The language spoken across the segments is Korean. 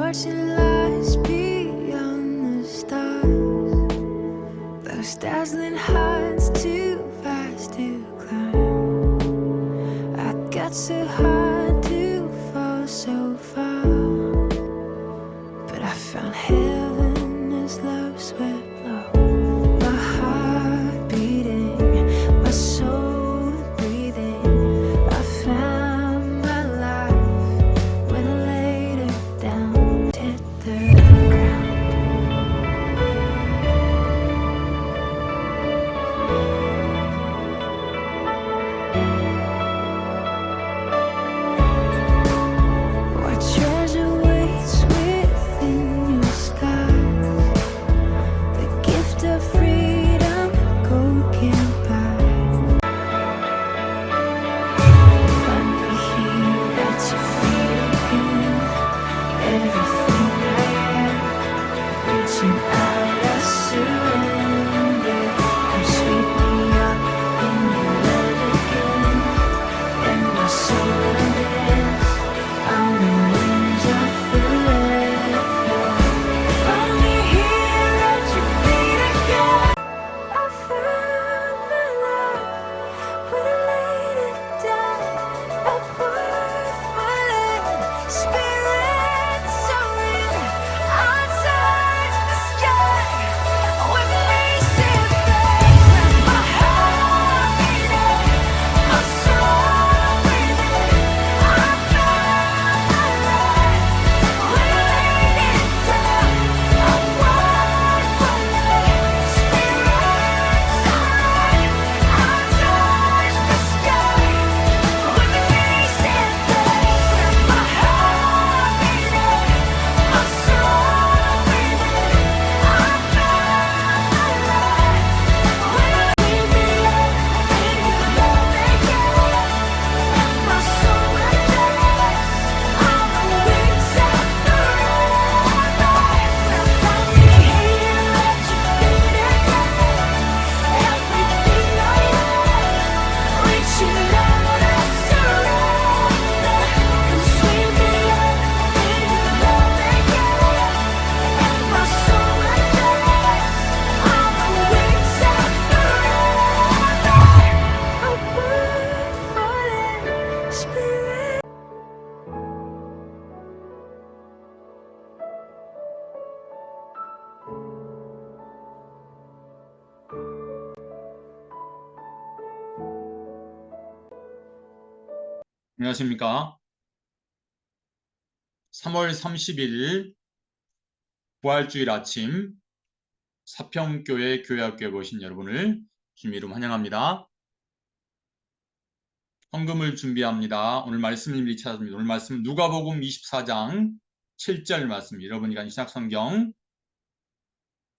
watching lights beyond the stars. Those dazzling heights too fast to climb. I got so hard to fall so far, but I found heaven as love swept low. My heart beating, my soul breathing. I found my life when I laid it down, hit the ground. What treasure waits within your skies? The gift of freedom, gold can't buy. Find me here at your feet again. Everything I am, reaching out, I surrender. Come sweep me up in your love again, and my soul unends on the wings of forever. Find me here at your feet again. I found my life when I laid it down. A word spirit soaring. I touch the sky with racing flames. My heart beating, my soul breathing. I found my life when I laid it down. A word spirit soaring. I touch the sky with racing flames. My heart beating, my soul breathing. I found my life when I laid me up in your love again. My soul unends on the wings of forever. Find me here at your feet again. Everything I am, reaching out, I surrender. Come sweep me up in your love again. My soul unends on the wings of forever. A word falling, spirit. 안녕하십니까. 3월 30일 부활주일 아침 사평교회 교회학교에 오신 여러분을 주님 이름 환영합니다. 헌금을 준비합니다. 오늘 말씀을 미리 찾았습니다. 오늘 말씀 누가복음 24장 7절 말씀, 여러분이 신약성경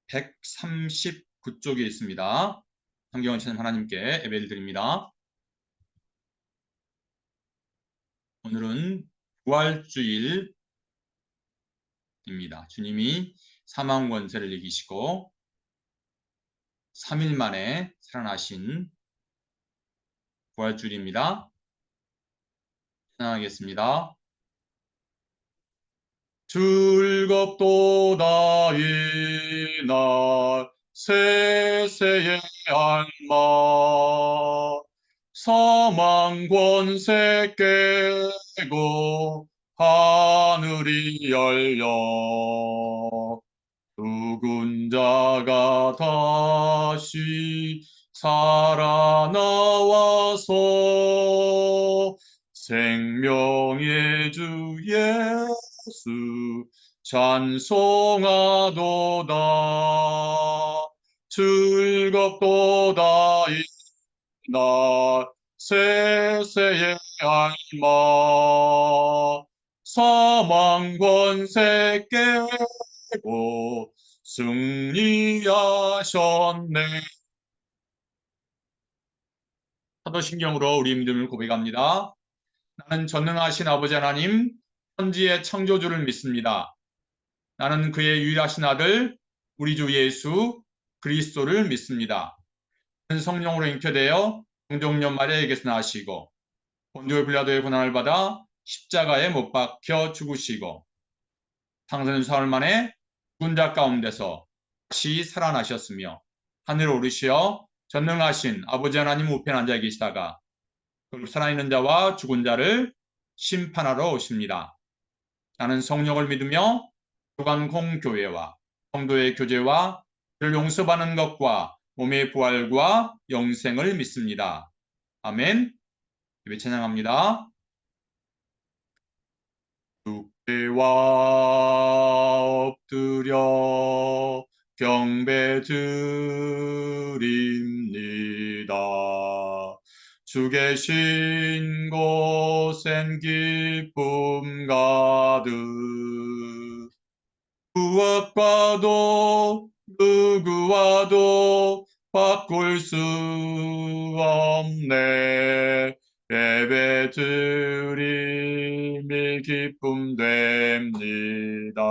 139쪽에 있습니다. 성경을 찾은 하나님께 예배를 드립니다. 오늘은 부활주일입니다. 주님이 사망 권세를 이기시고 3일 만에 살아나신 부활주일입니다. 찬양하겠습니다. 즐겁도다 이날 세세의 알마, 사망 권세 깨고 하늘이 열려 죽은 자가 다시 살아나와서 생명의 주 예수 찬송하도다. 즐겁도다 이날 세세의 알마, 사망 권세 깨고 승리하셨네. 사도신경으로 우리 믿음을 고백합니다. 나는 전능하신 아버지 하나님, 천지의 창조주를 믿습니다. 나는 그의 유일하신 아들 우리 주 예수 그리스도를 믿습니다. 그는 성령으로 잉태되어 동정녀 마리아에게서 나시고 본디오 빌라도의 고난을 받아 십자가에 못 박혀 죽으시고 당선 사흘 만에 죽은 자 가운데서 다시 살아나셨으며 하늘에 오르시어 전능하신 아버지 하나님 우편에 앉아 계시다가 살아있는 자와 죽은 자를 심판하러 오십니다. 나는 성령을 믿으며 주간 공교회와 성도의 교제와 그를 용서받는 것과 몸의 부활과 영생을 믿습니다. 아멘. 예배 찬양합니다. 주께와 엎드려 경배드립니다. 주 계신 곳엔 기쁨 가득 무엇과도 누구와도 바꿀 수 없네. 예배 드림이 기쁨 됩니다.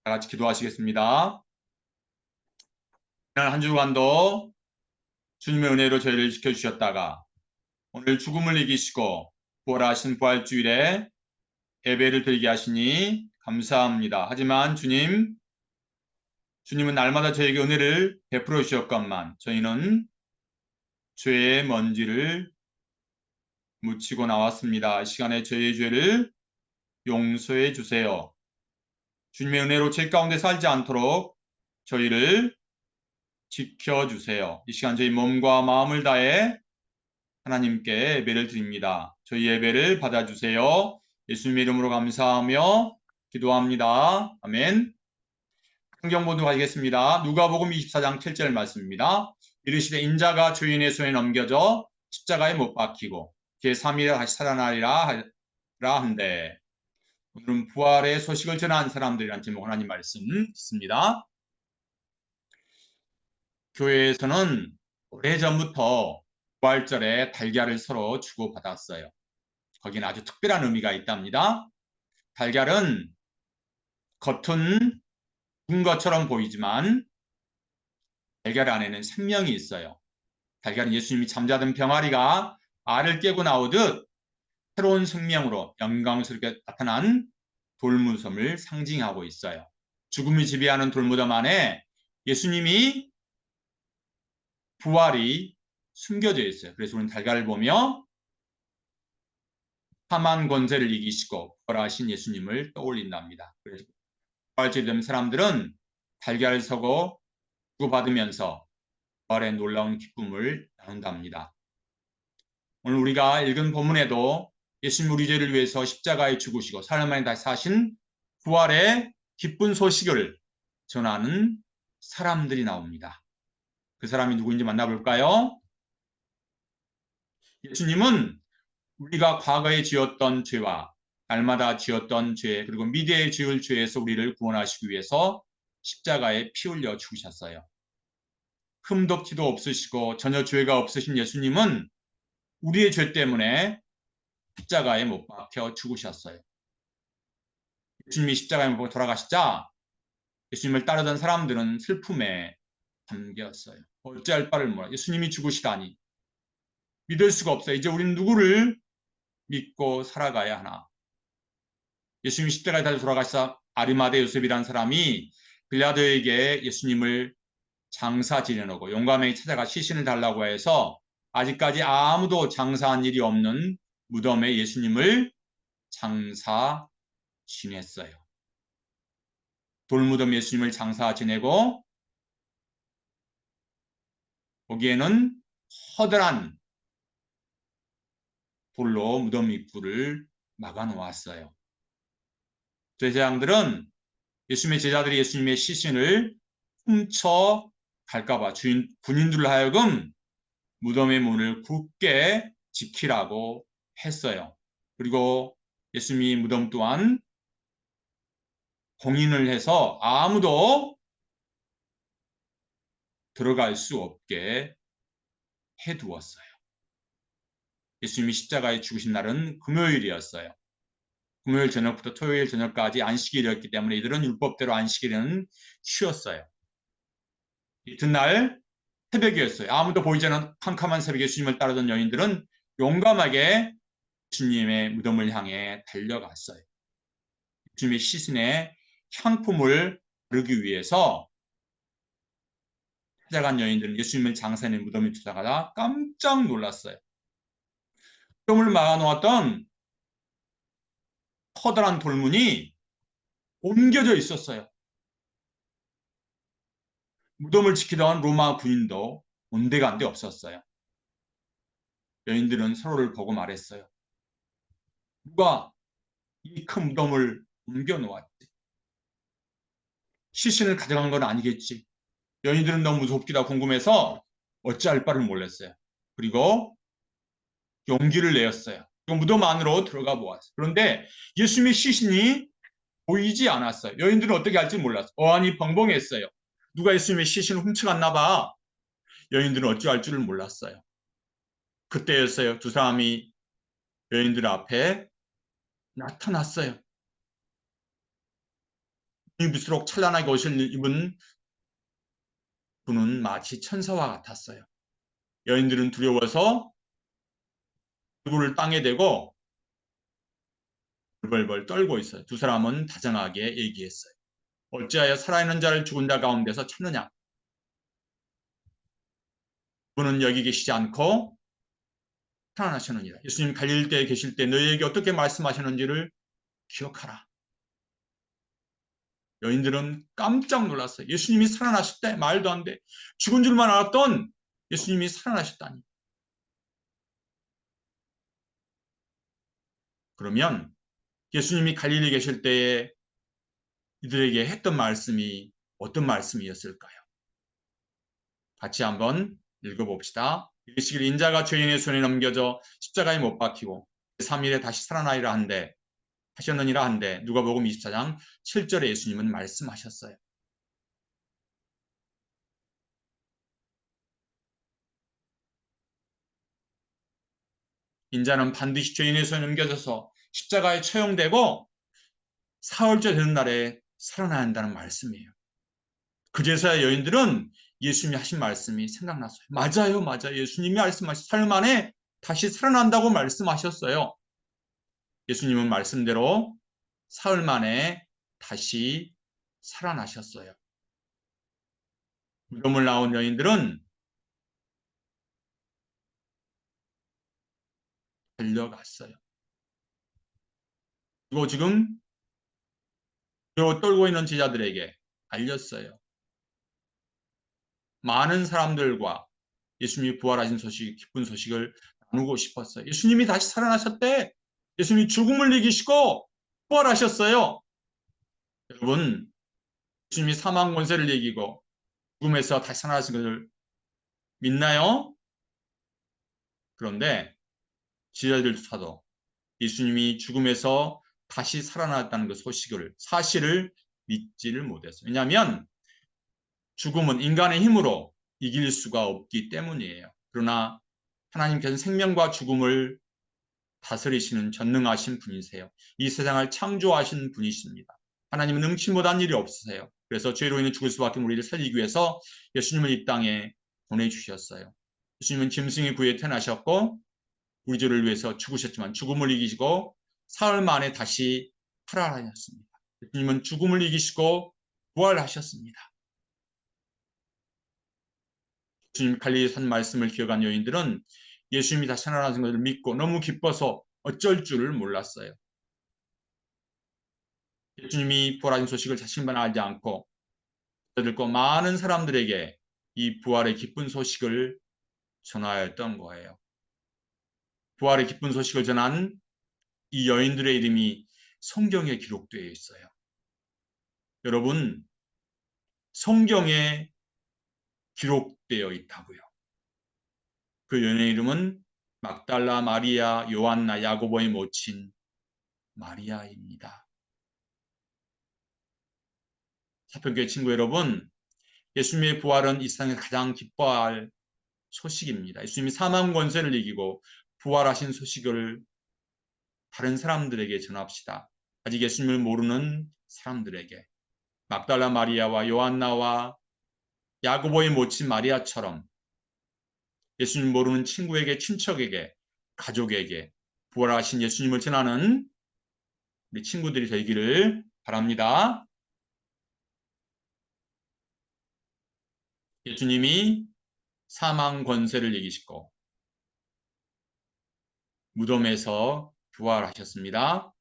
다 같이 기도하시겠습니다. 지난 한 주간도 주님의 은혜로 저희를 지켜주셨다가 오늘 죽음을 이기시고 부활하신 부활주일에 예배를 드리게 하시니 감사합니다. 하지만 주님은 날마다 저에게 은혜를 베풀어 주셨건만 저희는 죄의 먼지를 묻히고 나왔습니다. 이 시간에 저희의 죄를 용서해 주세요. 주님의 은혜로 죄 가운데 살지 않도록 저희를 지켜주세요. 이 시간 저희 몸과 마음을 다해 하나님께 예배를 드립니다. 저희 예배를 받아주세요. 예수님의 이름으로 감사하며 기도합니다. 아멘. 성경 본문 가겠습니다. 누가복음 24장 7절 말씀입니다. 이르시되 인자가 주인의 손에 넘겨져 십자가에 못 박히고 제3일에 다시 살아나리라 한데 오늘은 부활의 소식을 전한 사람들이라는 제목 하나님 말씀 있습니다. 교회에서는 오래전부터 부활절에 달걀을 서로 주고받았어요. 거기는 아주 특별한 의미가 있답니다. 달걀은 겉은 죽은 것처럼 보이지만 달걀 안에는 생명이 있어요. 달걀은 예수님이 잠자던 병아리가 알을 깨고 나오듯 새로운 생명으로 영광스럽게 나타난 돌무섬을 상징하고 있어요. 죽음이 지배하는 돌무덤 안에 예수님이 부활이 숨겨져 있어요. 그래서 우리는 달걀을 보며 사망 권세를 이기시고 부활하신 예수님을 떠올린답니다. 그래서 부활절이 된 사람들은 달걀을 서고 주고받으면서 부활의 놀라운 기쁨을 나눈답니다. 오늘 우리가 읽은 본문에도 예수님 우리 죄를 위해서 십자가에 죽으시고 사흘 만에 다시 사신 부활의 기쁜 소식을 전하는 사람들이 나옵니다. 그 사람이 누구인지 만나볼까요? 예수님은 우리가 과거에 지었던 죄와 날마다 지었던 죄 그리고 미래에 지을 죄에서 우리를 구원하시기 위해서 십자가에 피 흘려 죽으셨어요. 흠도 티도 없으시고 전혀 죄가 없으신 예수님은 우리의 죄 때문에 십자가에 못 박혀 죽으셨어요. 예수님이 십자가에 못 박혀 돌아가시자 예수님을 따르던 사람들은 슬픔에 잠겼어요. 어찌할 바를 몰라. 예수님이 죽으시다니. 믿을 수가 없어요. 이제 우리는 누구를 믿고 살아가야 하나. 예수님이 십자가에 달려 돌아가시자 아리마대 요셉이라는 사람이 빌라도에게 예수님을 장사 지내놓고 용감하게 찾아가 시신을 달라고 해서 아직까지 아무도 장사한 일이 없는 무덤에 예수님을 장사 지냈어요. 돌무덤 예수님을 장사 지내고 거기에는 커다란 돌로 무덤 입구를 막아 놓았어요. 제사장들은 예수님의 제자들이 예수님의 시신을 훔쳐 갈까봐 군인들로 하여금 무덤의 문을 굳게 지키라고 했어요. 그리고 예수님이 무덤 또한 공인을 해서 아무도 들어갈 수 없게 해두었어요. 예수님이 십자가에 죽으신 날은 금요일이었어요. 금요일 저녁부터 토요일 저녁까지 안식일이었기 때문에 이들은 율법대로 안식일은 쉬었어요. 이튿날 새벽이었어요. 아무도 보이지 않는 캄캄한 새벽에 예수님을 따르던 여인들은 용감하게 예수님의 무덤을 향해 달려갔어요. 예수님의 시신에 향품을 바르기 위해서 찾아간 여인들은 예수님을 장사하는 무덤에 찾아가다 깜짝 놀랐어요. 무덤을 막아놓았던 커다란 돌문이 옮겨져 있었어요. 무덤을 지키던 로마 군인도 온데간데 없었어요. 여인들은 서로를 보고 말했어요. 누가 이 큰 무덤을 옮겨 놓았지? 시신을 가져간 건 아니겠지? 여인들은 너무 무섭기다 궁금해서 어찌할 바를 몰랐어요. 그리고 용기를 내었어요. 무덤 안으로 들어가 보았어요. 그런데 예수님의 시신이 보이지 않았어요. 여인들은 어떻게 할지 몰랐어요. 어안이 벙벙했어요. 누가 예수님의 시신을 훔쳐갔나 봐. 여인들은 어찌할 줄을 몰랐어요. 그때였어요. 두 사람이 여인들 앞에 나타났어요. 빛으로 찬란하게 옷을 입은 분은 마치 천사와 같았어요. 여인들은 두려워서 얼굴을 땅에 대고 벌벌 떨고 있어요. 두 사람은 다정하게 얘기했어요. 어찌하여 살아있는 자를 죽은 자 가운데서 찾느냐? 그분은 여기 계시지 않고 살아나셨느니라. 예수님 갈릴리에 계실 때 너희에게 어떻게 말씀하셨는지를 기억하라. 여인들은 깜짝 놀랐어요. 예수님이 살아나셨대? 말도 안 돼. 죽은 줄만 알았던 예수님이 살아나셨다니. 그러면 예수님이 갈릴리에 계실 때에 이들에게 했던 말씀이 어떤 말씀이었을까요? 같이 한번 읽어봅시다. 이르시길 인자가 죄인의 손에 넘겨져 십자가에 못 박히고 3일에 다시 살아나리라 한데 하셨느니라 한데 누가복음 24장 7절에 예수님은 말씀하셨어요. 인자는 반드시 죄인의 손에 넘겨져서 십자가에 처형되고 사흘째 되는 날에 살아나야 한다는 말씀이에요. 그제서야 여인들은 예수님이 하신 말씀이 생각났어요. 맞아요, 맞아요. 예수님이 말씀하신 사흘 만에 다시 살아난다고 말씀하셨어요. 예수님은 말씀대로 사흘 만에 다시 살아나셨어요. 무덤을 나온 여인들은 달려갔어요. 그리고 지금 떨고 있는 제자들에게 알렸어요. 많은 사람들과 예수님이 부활하신 소식, 기쁜 소식을 나누고 싶었어요. 예수님이 다시 살아나셨대. 예수님이 죽음을 이기시고 부활하셨어요. 여러분, 예수님이 사망 권세를 이기고 죽음에서 다시 살아나신 것을 믿나요? 그런데 제자들조차도 예수님이 죽음에서 다시 살아났다는 그 소식을, 사실을 믿지를 못했어요. 왜냐하면 죽음은 인간의 힘으로 이길 수가 없기 때문이에요. 그러나 하나님께서는 생명과 죽음을 다스리시는 전능하신 분이세요. 이 세상을 창조하신 분이십니다. 하나님은 능치 못한 일이 없으세요. 그래서 죄로 인해 죽을 수밖에 우리를 살리기 위해서 예수님을 이 땅에 보내주셨어요. 예수님은 짐승의 부위에 태어나셨고 우리 죄를 위해서 죽으셨지만 죽음을 이기시고 사흘 만에 다시 살아나셨습니다. 예수님은 죽음을 이기시고 부활하셨습니다. 예수님 갈릴리에서 한 말씀을 기억한 여인들은 예수님이 다시 살아나신 것을 믿고 너무 기뻐서 어쩔 줄을 몰랐어요. 예수님이 부활하신 소식을 자신만 알지 않고 듣고 많은 사람들에게 이 부활의 기쁜 소식을 전하였던 거예요. 부활의 기쁜 소식을 전한 이 여인들의 이름이 성경에 기록되어 있어요. 여러분, 성경에 기록되어 있다고요. 그 여인의 이름은 막달라 마리아, 요한나, 야고보의 모친 마리아입니다. 사평교회 친구 여러분, 예수님의 부활은 이 세상에 가장 기뻐할 소식입니다. 예수님이 사망 권세를 이기고 부활하신 소식을 다른 사람들에게 전합시다. 아직 예수님을 모르는 사람들에게 막달라 마리아와 요한나와 야고보의 모친 마리아처럼 예수님 모르는 친구에게, 친척에게, 가족에게 부활하신 예수님을 전하는 우리 친구들이 되기를 바랍니다. 예수님이 사망 권세를 이기시고 무덤에서 부활하셨습니다.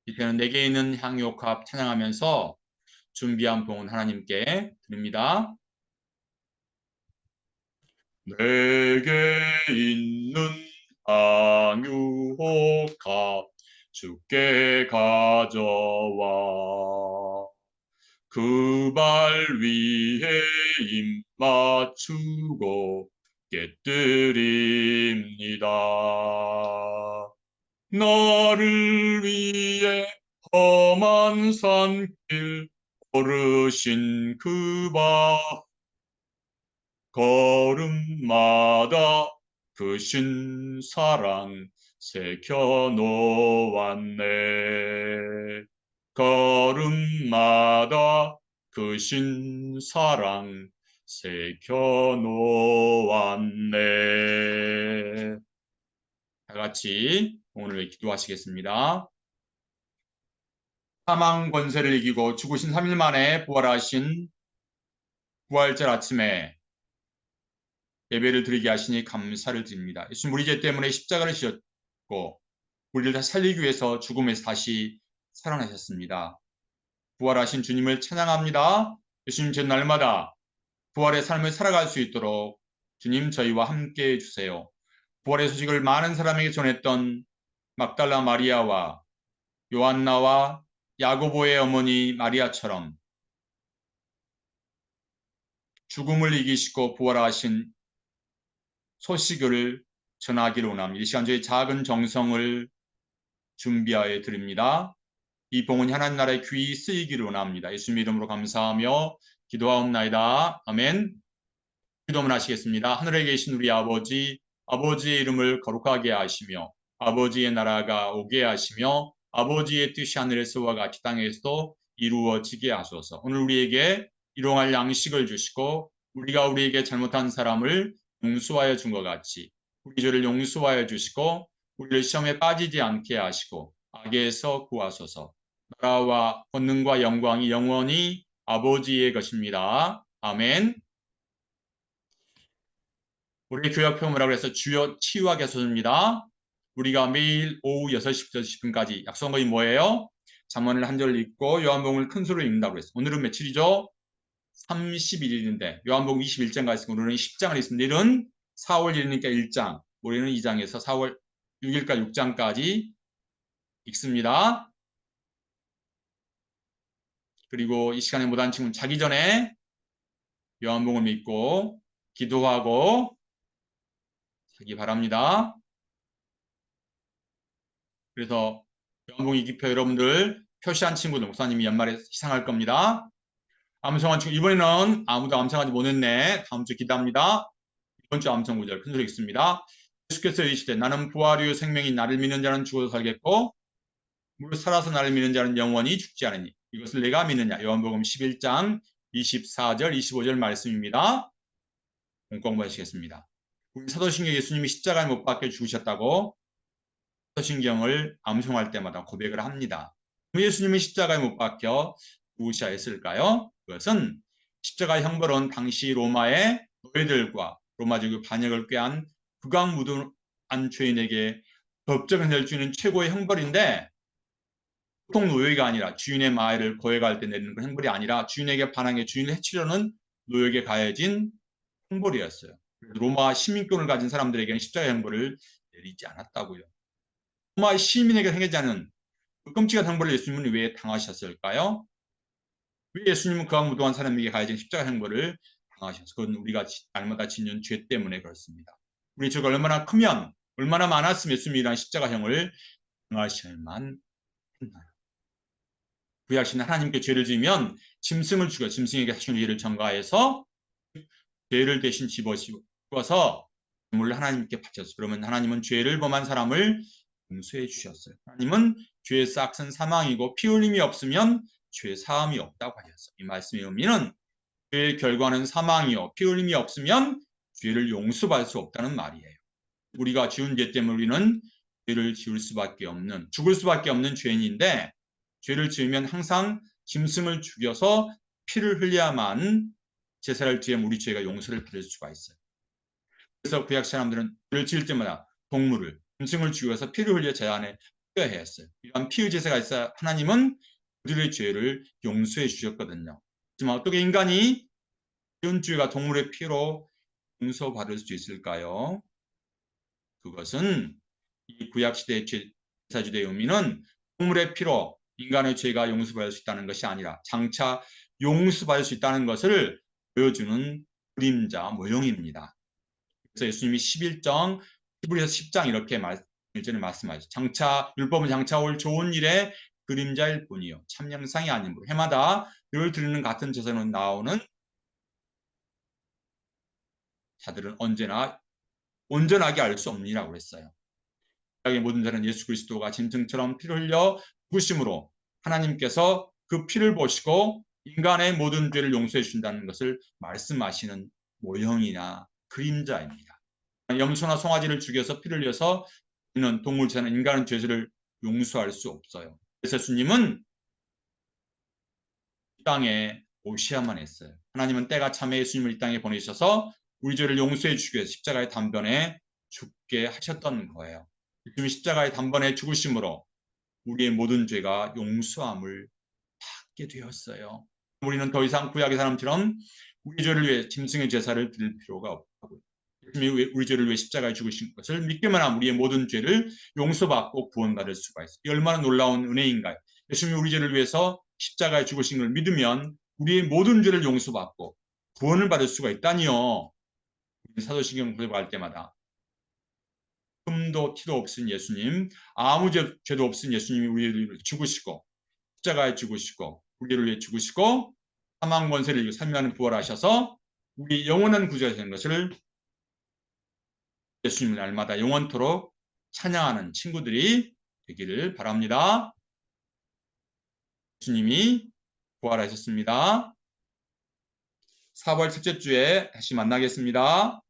이제는 내게 있는 향유옥합 찬양하면서 준비한 봉은 하나님께 드립니다. 내게 있는 향유옥합 주께 가져와 그 발 위에 입 맞추고 깨뜨립니다. 나를 위해 험한 산길 걸으신 그 바 걸음마다 크신 사랑 새겨놓았네. 걸음마다 크신 사랑 새겨놓았네. 다 같이 오늘 기도하시겠습니다. 사망 권세를 이기고 죽으신 3일 만에 부활하신 부활절 아침에 예배를 드리게 하시니 감사를 드립니다. 예수님 우리 죄 때문에 십자가를 지셨고 우리를 다시 살리기 위해서 죽음에서 다시 살아나셨습니다. 부활하신 주님을 찬양합니다. 예수님 제 날마다 부활의 삶을 살아갈 수 있도록 주님 저희와 함께 해주세요. 부활의 소식을 많은 사람에게 전했던 막달라 마리아와 요한나와 야고보의 어머니 마리아처럼 죽음을 이기시고 부활하신 소식을 전하기를 원합니다. 이 시간 저희 작은 정성을 준비하여 드립니다. 이 봉은 하나님 나라의 귀히 쓰이기를 원합니다. 예수님 이름으로 감사하며 기도하옵나이다. 아멘. 기도문 하시겠습니다. 하늘에 계신 우리 아버지, 아버지의 이름을 거룩하게 하시며 아버지의 나라가 오게 하시며 아버지의 뜻이 하늘에서와 같이 땅에서도 이루어지게 하소서. 오늘 우리에게 일용할 양식을 주시고 우리가 우리에게 잘못한 사람을 용서하여 준 것 같이 우리 죄를 용서하여 주시고 우리를 시험에 빠지지 않게 하시고 악에서 구하소서. 나라와 권능과 영광이 영원히 아버지의 것입니다. 아멘. 우리 교회 표현이라고 해서 주여 치유하게 하소서입니다. 우리가 매일 오후 6시부터 10분까지 약속한 것이 뭐예요? 잠언을 한 절 읽고 요한복음을 큰 소리로 읽는다고 했어요. 오늘은 며칠이죠? 31일인데 요한복음 21장가 있으면 오늘은 10장을 읽습니다. 내일은 4월 1일이니까 1장, 우리는 2장에서 4월 6일까지 6장까지 읽습니다. 그리고 이 시간에 못한 친구는 자기 전에 요한복음을 읽고 기도하고 자기 바랍니다. 그래서 요한복음 기표 여러분들 표시한 친구들 목사님이 연말에 시상할 겁니다. 암송한 친구 이번에는 아무도 암송하지 못했네. 다음 주 기대합니다. 이번 주 암송 구절 큰 소리 읽습니다. 예수께서 이르시되 나는 부활이요 생명이 나를 믿는 자는 죽어도 살겠고 무릇 살아서 나를 믿는 자는 영원히 죽지 않으니 이것을 내가 믿느냐. 요한복음 11장 24절 25절 말씀입니다. 공부하시겠습니다. 우리 사도신경 예수님이 십자가에 못 박혀 죽으셨다고 사도신경을 암송할 때마다 고백을 합니다. 왜 예수님이 십자가에 못 박혀 죽으셔야 했을까요? 그것은 십자가 형벌은 당시 로마의 노예들과 로마 제국 반역을 꾀한 극악무도한 죄인에게 법적인 낼 수 있는 최고의 형벌인데 보통 노예가 아니라 주인의 마을을 고해갈 때 내리는 그런 형벌이 아니라 주인에게 반항해 주인을 해치려는 노예에게 가해진 형벌이었어요. 로마 시민권을 가진 사람들에게는 십자가 형벌을 내리지 않았다고요. 로마 시민에게 생기지 않은 그 끔찍한 형벌을 예수님은 왜 당하셨을까요? 왜 예수님은 극악무도한 사람에게 가해진 십자가 형벌을 당하셨어요? 그건 우리가 날마다 짓는 죄 때문에 그렇습니다. 우리 죄가 얼마나 크면 얼마나 많았으면 예수님이 이러한 십자가형을 당하셔야만 했나요? 구약시는 하나님께 죄를 지으면 짐승을 죽여 짐승에게 자신의 죄를 전가해서 죄를 대신 집어서 물을 하나님께 바쳤어요. 그러면 하나님은 죄를 범한 사람을 용서해 주셨어요. 하나님은 죄의 싹은 사망이고 피 흘림이 없으면 죄 사함이 없다고 하셨어요. 이 말씀의 의미는 죄의 결과는 사망이요 피 흘림이 없으면 죄를 용서받을 수 없다는 말이에요. 우리가 지은 죄 때문에 우리는 죄를 지을 수밖에 없는, 죽을 수밖에 없는 죄인인데 죄를 지으면 항상 짐승을 죽여서 피를 흘려야만 제사를 드리면 우리 죄가 용서를 받을 수가 있어요. 그래서 구약 사람들은 죄를 지을 때마다 동물을, 짐승을 죽여서 피를 흘려 제단에 뿌려야 했어요. 이런 피의 제사가 있어야 하나님은 그들의 죄를 용서해 주셨거든요. 하지만 어떻게 인간이 이런 죄가 동물의 피로 용서받을 수 있을까요? 그것은 이 구약시대의 제사주의 의미는 동물의 피로 인간의 죄가 용서받을 수 있다는 것이 아니라 장차 용서받을 수 있다는 것을 보여주는 그림자 모형입니다. 그래서 예수님이 11장, 히브리서 10장 이렇게 일전에 말씀하셨죠. 장차 율법은 장차 올 좋은 일의 그림자일 뿐이요 참 형상이 아니므로 해마다 늘 드리는 같은 제사는 나오는 자들은 언제나 온전하게 알 수 없느니라고 했어요. 모든 자는 예수 그리스도가 짐승처럼 피를 흘려 죽으심으로 하나님께서 그 피를 보시고 인간의 모든 죄를 용서해 주신다는 것을 말씀하시는 모형이나 그림자입니다. 염소나 송아지를 죽여서 피를 흘려서 있는 동물 제사는 인간의 죄를 용서할 수 없어요. 그래서 예수님은 이 땅에 오셔야만 했어요. 하나님은 때가 참에 예수님을 이 땅에 보내셔서 우리 죄를 용서해 주기 위해서 십자가의 단번에 죽게 하셨던 거예요. 예수님이 십자가의 단번에 죽으심으로 우리의 모든 죄가 용서함을 받게 되었어요. 우리는 더 이상 구약의 사람처럼 우리 죄를 위해 짐승의 제사를 드릴 필요가 없다고요. 예수님이 우리 죄를 위해 십자가에 죽으신 것을 믿기만 하면 우리의 모든 죄를 용서받고 구원받을 수가 있어요. 이 얼마나 놀라운 은혜인가요? 예수님이 우리 죄를 위해서 십자가에 죽으신 걸 믿으면 우리의 모든 죄를 용서받고 구원을 받을 수가 있다니요. 사도신경 공부할 때마다 흠도 티도 없으신 예수님, 아무 죄도 없으신 예수님이 우리를 위해 죽으시고 십자가에 죽으시고 우리를 위해 죽으시고 사망 권세를 이기고 살면하는 부활하셔서 우리 영원한 구주가 되는 것을 예수님을 날마다 영원토록 찬양하는 친구들이 되기를 바랍니다. 예수님이 부활하셨습니다. 4월 첫째 주에 다시 만나겠습니다.